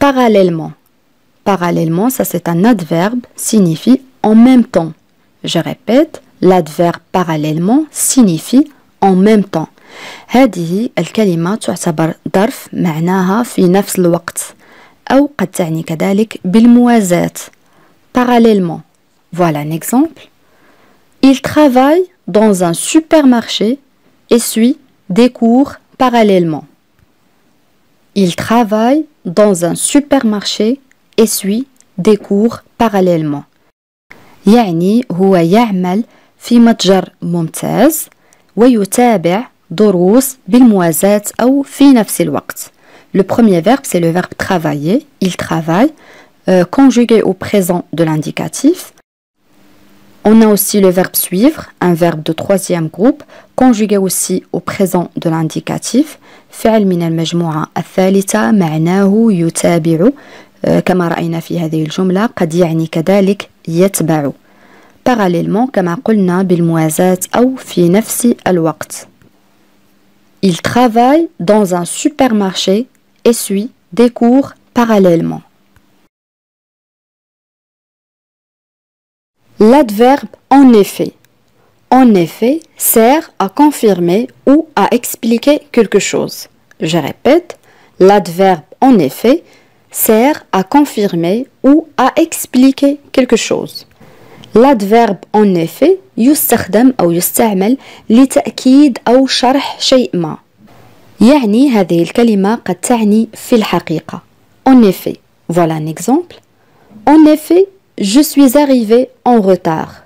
parallèlement. Parallèlement, ça c'est un adverbe, signifie en même temps. Je répète, l'adverbe parallèlement signifie en même temps. هذه الكلمة تعتبر ظرف معناها في نفس الوقت أو قد تعني كذلك بالموازاة. Parallèlement. Voilà un exemple. Il travaille dans un supermarché et suit des cours parallèlement. Il travaille dans un supermarché et suit des cours parallèlement. يعني هو يعمل في متجر ممتاز ويتابع دروس بالموازاة أو في نفس الوقت. Le premier verbe, c'est le verbe travailler. Il travaille, conjugué au présent de l'indicatif. On a aussi le verbe suivre, un verbe de troisième groupe, conjugué aussi au présent de l'indicatif. فعل من المجموعة الثالثة معناه يتابع. كما رأينا في هذه الجملة قد يعني كذلك يتبع. Parallèlement كما قلنا بالموازاة أو في نفس الوقت. Il travaille dans un supermarché et suit des cours parallèlement. L'adverbe en effet. En effet sert à confirmer ou à expliquer quelque chose. Je répète, l'adverbe en effet sert à confirmer ou à expliquer quelque chose. L'adverbe en effet يستخدم أو يستعمل لتأكيد أو شرح شيء ما. يعني هذه الكلمة قد تعني في الحقيقة. En effet, voilà un exemple. En effet, je suis arrivé en retard.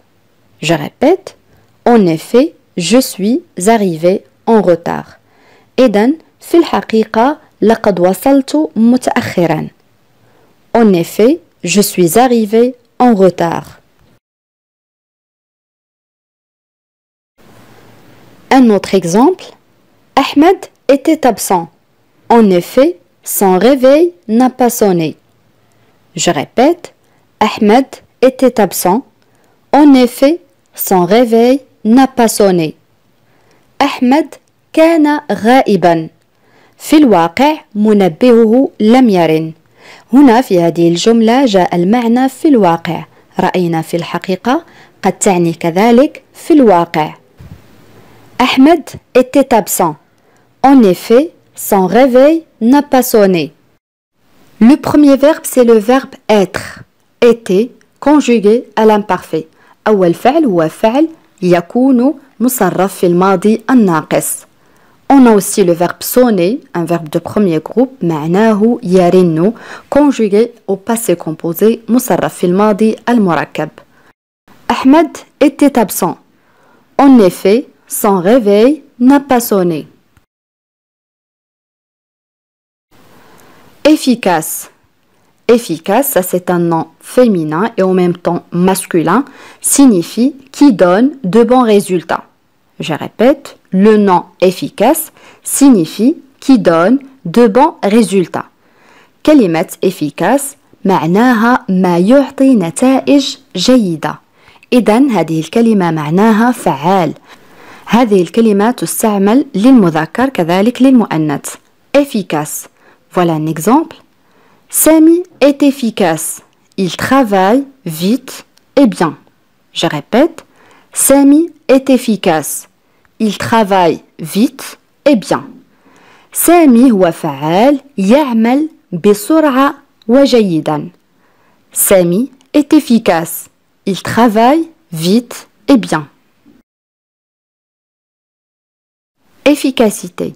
Je répète, en effet, je suis arrivé en retard. إذن في الحقيقة لقد وصلت متأخرا. En effet, je suis arrivé en retard. Un autre exemple, Ahmed était absent. En effet, son réveil n'a pas sonné. Je répète, Ahmed était absent. En effet, son réveil n'a pas sonné. أحمد كان غائبا. في الواقع منبهه لم يرن. هنا في هذه الجملة جاء المعنى في الواقع. رأينا في الحقيقة قد تعني كذلك في الواقع. Ahmed était absent. En effet, son réveil n'a pas sonné. Le premier verbe, c'est le verbe être. Était, conjugué à l'imparfait. أول فعل هو فعل يكون مصرف في الماضي الناقص. On a aussi le verbe sonner, un verbe de premier groupe, معناه يرن, conjugué au passé composé مصرف في الماضي المركب. Ahmed était absent. En effet, son réveil n'a pas sonné. Efficace. Efficace, ça c'est un nom féminin et en même temps masculin, signifie qui donne de bons résultats. Je répète, le nom efficace signifie qui donne de bons résultats. كلمة efficace معناها ما يعطي نتائج جيدة. إذن هذه الكلمة معناها فعال. هذه الكلمة تستعمل للمذكر كذلك للمؤنث. Efficace. Voilà un exemple. Sami est efficace. Il travaille vite et bien. Je répète, Sami est efficace. Il travaille vite et bien. سامي هو فعال يعمل بسرعة وجيدا. Sami est efficace. Il travaille vite et bien. Efficacité.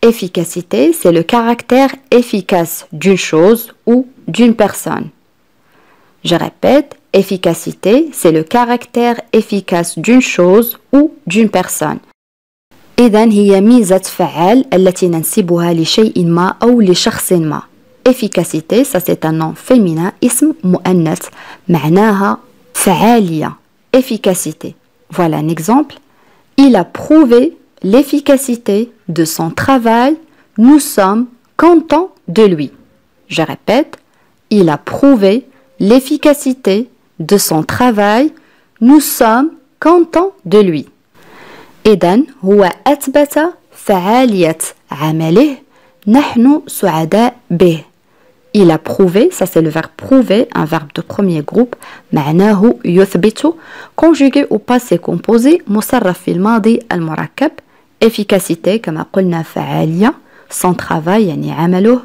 Efficacité, c'est le caractère efficace d'une chose ou d'une personne. Je répète, efficacité, c'est le caractère efficace d'une chose ou d'une personne. إذن هي ميزة فعال التي ننسبها لشيء ما أو لشخص ما. Efficacité, ça c'est un nom féminin, اسم مؤنث, معناها فعالية. Efficacité. Voilà un exemple. Il a prouvé l'efficacité de son travail, nous sommes contents de lui. Je répète, il a prouvé l'efficacité de son travail, nous sommes contents de lui. إذن هو أثبت فعالية عمله نحن سعداء به. il a prouvé, ça c'est le verbe prouver, un verbe de premier groupe. معناه يثبت conjugué au passé composé مصرف في الماضي المركب. Efficacité كما قلنا فعالية. Son travail يعني عمله.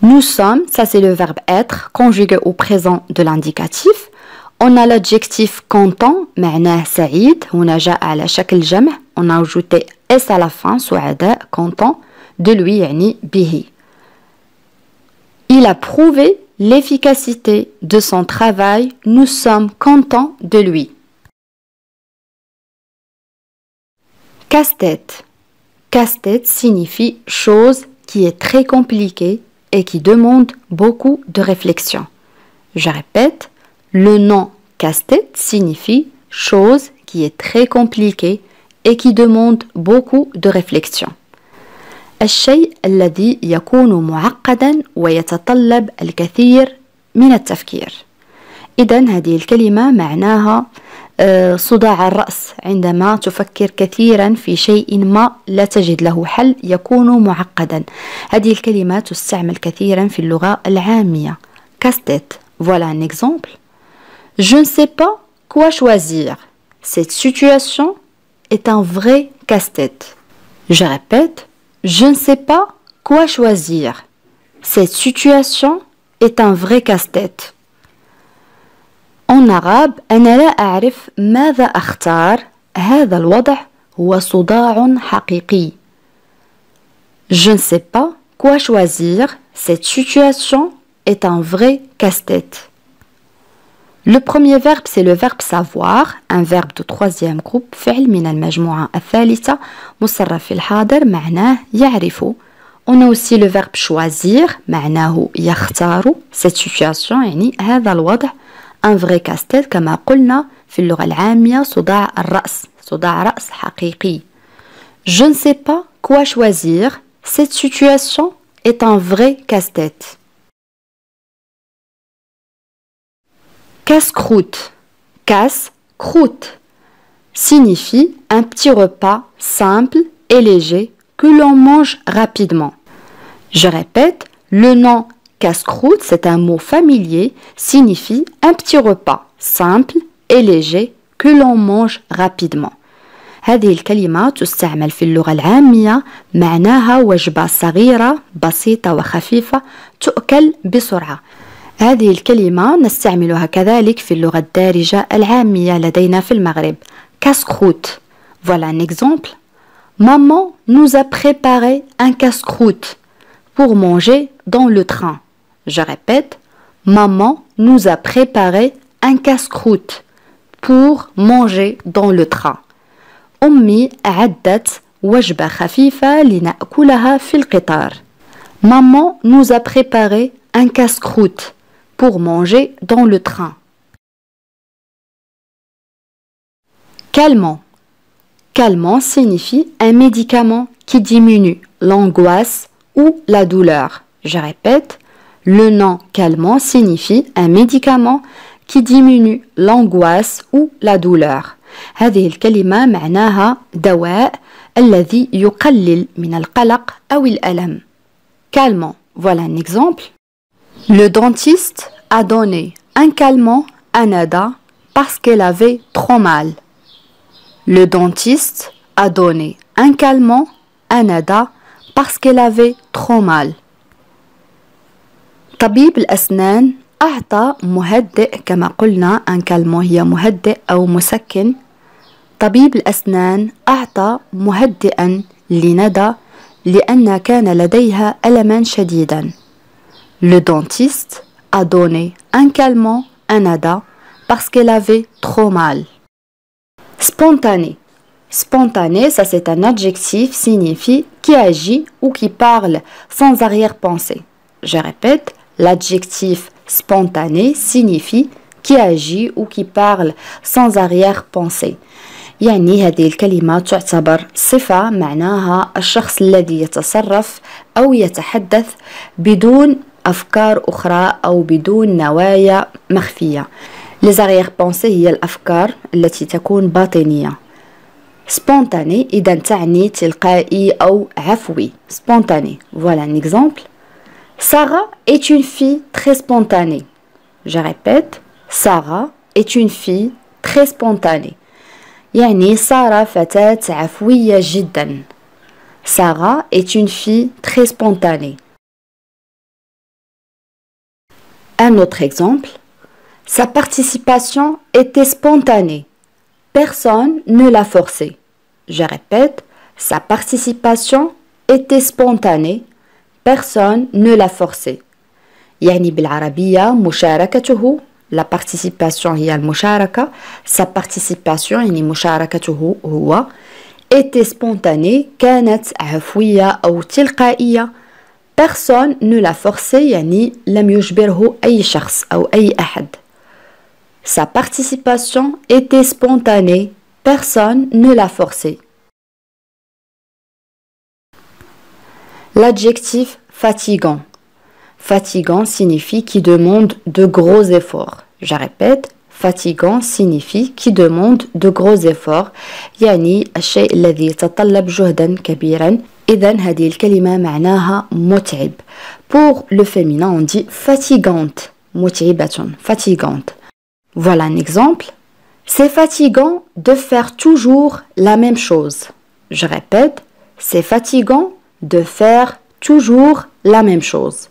Nous sommes, ça c'est le verbe être conjugué au présent de l'indicatif. On a l'adjectif content معناه سعيد. هنا جاء على شكل جمع. On a ajouté s à la fin سعداء content de lui يعني به. Il a prouvé l'efficacité de son travail. Nous sommes contents de lui. Casse-tête. Casse-tête signifie chose qui est très compliquée et qui demande beaucoup de réflexion. Je répète, le nom casse-tête signifie chose qui est très compliquée et qui demande beaucoup de réflexion. الشيء الذي يكون معقدا ويتطلب الكثير من التفكير. إذن هذه الكلمة معناها صداع الرأس عندما تفكر كثيرا في شيء ما لا تجد له حل يكون معقدا. هذه الكلمة تستعمل كثيرا في اللغة العامية. Casse-tête. Voilà un exemple. Je ne sais pas quoi choisir. Cette situation est un vrai casse-tête. Je répète. Je ne sais pas quoi choisir. Cette situation est un vrai casse-tête. En arabe, أنا لا أعرف ماذا أختار. هذا الوضع هو صداع حقيقي. Je ne sais pas quoi choisir. Cette situation est un vrai casse-tête. Le premier verbe, c'est le verbe savoir, un verbe de troisième groupe, فعل من المجموعة الثالثة, مصرف في الحاضر, معناه يعرف. On a aussi le verbe choisir, معناه يختار. Cette situation, يعني هذا الوضع, un vrai casse-tête, كما قلنا في اللغة العامية صداع الرأس, صداع رأس حقيقي. Je ne sais pas quoi choisir. Cette situation est un vrai casse-tête. Casse-croûte. Casse-croûte signifie un petit repas simple et léger que l'on mange rapidement. Je répète, le nom casse-croûte, c'est un mot familier, signifie un petit repas simple et léger que l'on mange rapidement. هذه الكلمة تستعمل في اللغة العامية معناها وجبة صغيرة بسيطة وخفيفة تؤكل بسرعة. هذه الكلمة نستعملها كذلك في اللغة الدارجة العامية لدينا في المغرب. Casse-croûte. Voilà un exemple. Maman nous a préparé un casse-croûte pour manger dans le train. Je répète, maman nous a préparé un casse-croûte pour manger dans le train. أمي أعدت وجبة خفيفة لنأكلها في القطار. Maman nous a préparé un casse-croûte pour manger dans le train. Calmant. Calmant signifie un médicament qui diminue l'angoisse ou la douleur. Je répète, le nom calmant signifie un médicament qui diminue l'angoisse ou la douleur. هذه الكلمة معناها دواء الذي يقلل من القلق أو الألم. Calmant. Voilà un exemple. Le dentiste a donné un calmant à Nada parce qu'elle avait trop mal. Le dentiste a donné un calmant à Nada parce qu'elle avait trop mal. طبيب الأسنان أعطى مهدئ كما قلنا un calmant هي مهدئ أو مسكن. طبيب الأسنان أعطى مهدئا لندى لأن كان لديها ألما شديدا. Le dentiste a donné un calmant à Nada parce qu'elle avait trop mal. Spontané. Spontané, ça c'est un adjectif signifie qui agit ou qui parle sans arrière-pensée. Je répète, l'adjectif spontané signifie qui agit ou qui parle sans arrière-pensée. يعني هذه الكلمة تعتبر صفة معناها الشخص الذي يتصرف أو يتحدث بدون أفكار أخرى أو بدون نوايا مخفية. Les arrière-pensées هي الأفكار التي تكون باطنية. Spontané إذا تعني تلقائي أو عفوي. Spontané. Voilà un exemple. Sarah est une fille très spontanée. Je répète, Sarah est une fille très spontanée. يعني سارة فتاة عفوية جدا. Sarah est une fille très spontanée. Un autre exemple. Sa participation était spontanée. Personne ne l'a forcée. Je répète, sa participation était spontanée. Personne ne l'a forcée. يعني بالعربية مشاركته la participation هي المشاركة. Sa participation يعني مشاركته هو était spontanée كانت عفوية أو تلقائية. Personne ne l'a forcé يعني لم يجبره أي شخص أو أي أحد. Sa participation était spontanée. Personne ne l'a forcé. L'adjectif fatigant. Fatigant signifie qui demande de gros efforts. Je répète, fatigant signifie qui demande de gros efforts. يعني الشيء الذي يتطلب جهدا كبيرا. إذن هذه الكلمة معناها متعب. Pour le féminin on dit fatigante. متعبة. Fatigante. Voilà un exemple. C'est fatigant de faire toujours la même chose. Je répète, c'est fatigant de faire toujours la même chose.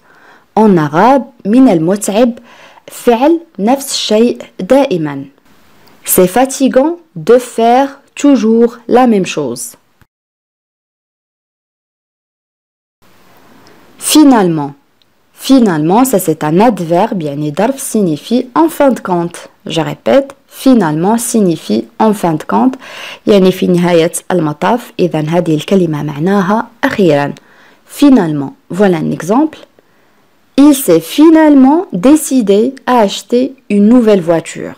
En arabe, من المتعب فعل نفس الشيء دائما. C'est fatigant de faire toujours la même chose. Finalement. Finalement, ça c'est un adverbe, يعني ظرف signifie en fin de compte. Je répète, finalement signifie en fin de compte. يعني في نهاية المطاف. إذن هذه الكلمة معناها أخيرا. Finalement. Voilà un exemple. Il s'est finalement décidé à acheter une nouvelle voiture.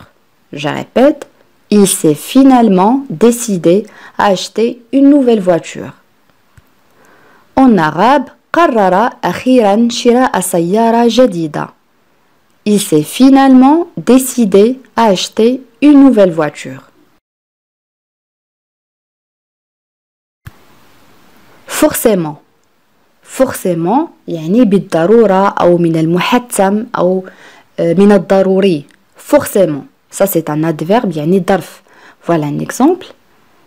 Je répète, il s'est finalement décidé à acheter une nouvelle voiture. En arabe, قرر أخيرا شراء سيارة جديدة. Il s'est finalement décidé à acheter une nouvelle voiture. Forcément. Forcément يعني بالضرورة أو من المحتم أو من الضروري. Forcément. Ça c'est un adverbe يعني ظرف. Voilà un exemple.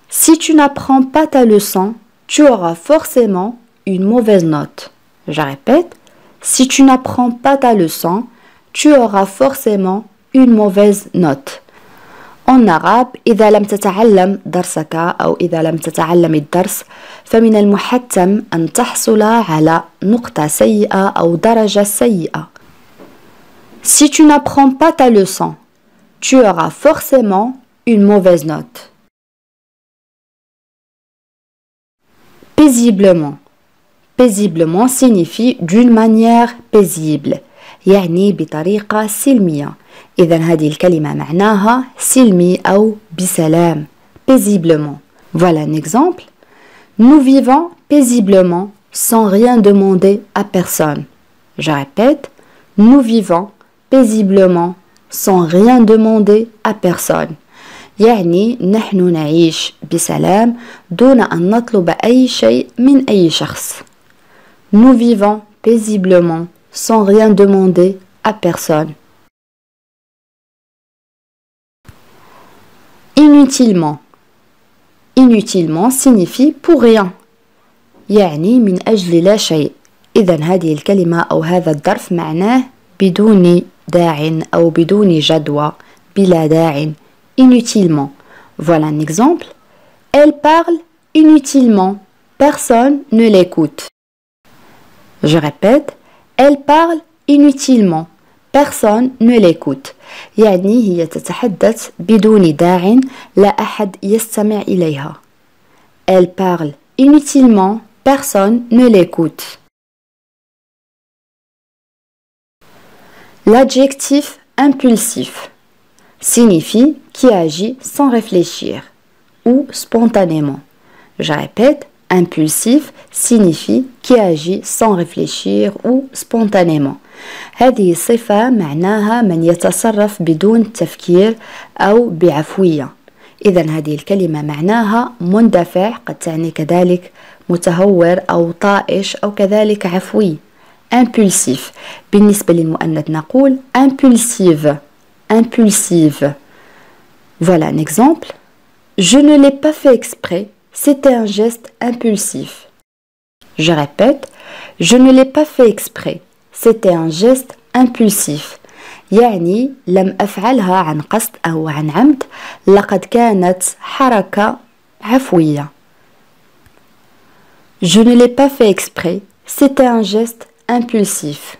Si tu n'apprends pas ta leçon, tu auras forcément une mauvaise note. Je répète, si tu n'apprends pas ta leçon, tu auras forcément une mauvaise note. En arabe, إذا لم تتعلم درسك أو إذا لم تتعلم الدرس فمن المحتم أن تحصل على نقطة سيئة أو درجة سيئة. Si tu n'apprends pas ta leçon, tu auras forcément une mauvaise note. Paisiblement. Paisiblement signifie d'une manière paisible. يعني بطريقة سلمية. إذن هذه الكلمة معناها سلمي أو بسلام. Paisiblement. Voilà un exemple. Nous vivons paisiblement sans rien demander à personne. Je répète, nous vivons paisiblement sans rien demander à personne. يعني نحن نعيش بسلام دون أن نطلب أي شيء من أي شخص. Nous vivons paisiblement sans rien demander à personne. Inutilement. Inutilement signifie pour rien. يعني من أجل لا شيء. إذن هذه الكلمة أو هذا الظرف معناه بدون داع أو بدون جدوى بلا داع. Inutilement. Voilà un exemple. Elle parle inutilement. Personne ne l'écoute. Je répète, elle parle inutilement. Personne ne l'écoute. يعني هي تتحدث بدون داع لا أحد يستمع إليها. Elle parle inutilement. Personne ne l'écoute. L'adjectif impulsif signifie qui agit sans réfléchir ou spontanément. Je répète, impulsif signifie qui agit sans réfléchir ou spontanément. هذه صفة معناها من يتصرف بدون تفكير أو بعفوية. إذن هذه الكلمة معناها مندفع، قد تعني كذلك متهور أو طائش أو كذلك عفوي. impulsif. بالنسبة للمؤنث نقول impulsive. Impulsive. Voilà un exemple. Je ne l'ai pas fait exprès, c'était un geste impulsif. Je répète, je ne l'ai pas fait exprès, c'était un geste impulsif. يعني لم أفعلها عن قصد أو عن عمد، لقد كانت حركة عفوية. Je ne l'ai pas fait exprès, c'était un geste impulsif.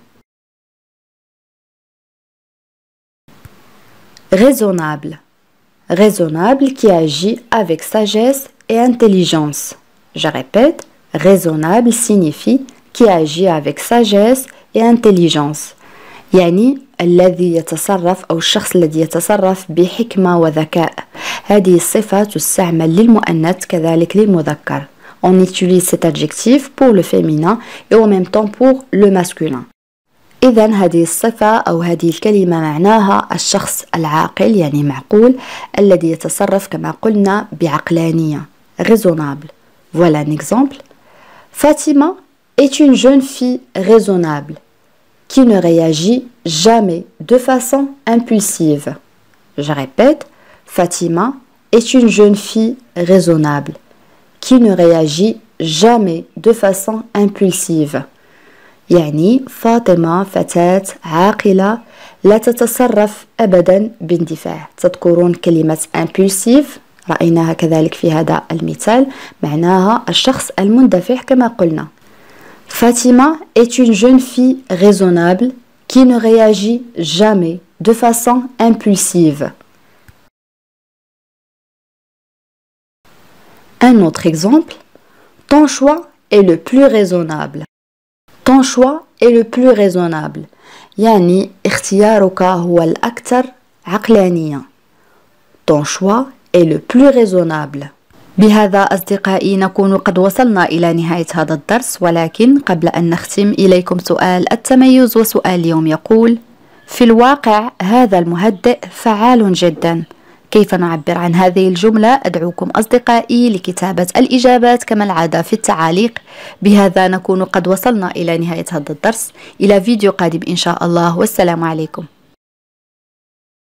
Raisonnable. Raisonnable qui agit avec sagesse et intelligence. Je répète, raisonnable signifie qui agit avec sagesse et intelligence. يعني الذي يتصرف أو الشخص الذي يتصرف بحكمة وذكاء. هذه الصفة تستعمل للمؤنث كذلك للمذكر. On utilise cet adjectif pour le féminin et en même temps pour le masculin. إذن هذه الصفة أو هذه الكلمة معناها الشخص العاقل يعني معقول الذي يتصرف كما قلنا بعقلانية. Raisonnable. Voilà un exemple. Fatima est une jeune fille raisonnable qui ne réagit jamais de façon impulsive. Je répète, Fatima est une jeune fille raisonnable qui ne réagit jamais de façon impulsive. يعني فاطمة فتاة عاقلة لا تتصرف أبدا باندفاع. تذكرون كلمة impulsive رأيناها كذلك في هذا المثال معناها الشخص المندفع كما قلنا. Fatima est une jeune fille raisonnable qui ne réagit jamais de façon impulsive. Un autre exemple, ton choix est le plus raisonnable. Ton choix est le plus raisonnable. يعني اختيارك هو الأكثر عقلانية. Ton choix est le plus raisonnable. بهذا أصدقائي نكون قد وصلنا إلى نهاية هذا الدرس، ولكن قبل أن نختم إليكم سؤال التميز. وسؤال اليوم يقول: في الواقع هذا المهدئ فعال جدا. كيف نعبر عن هذه الجملة؟ أدعوكم أصدقائي لكتابة الإجابات كما العادة في التعاليق. بهذا نكون قد وصلنا إلى نهاية هذا الدرس. إلى فيديو قادم إن شاء الله، والسلام عليكم.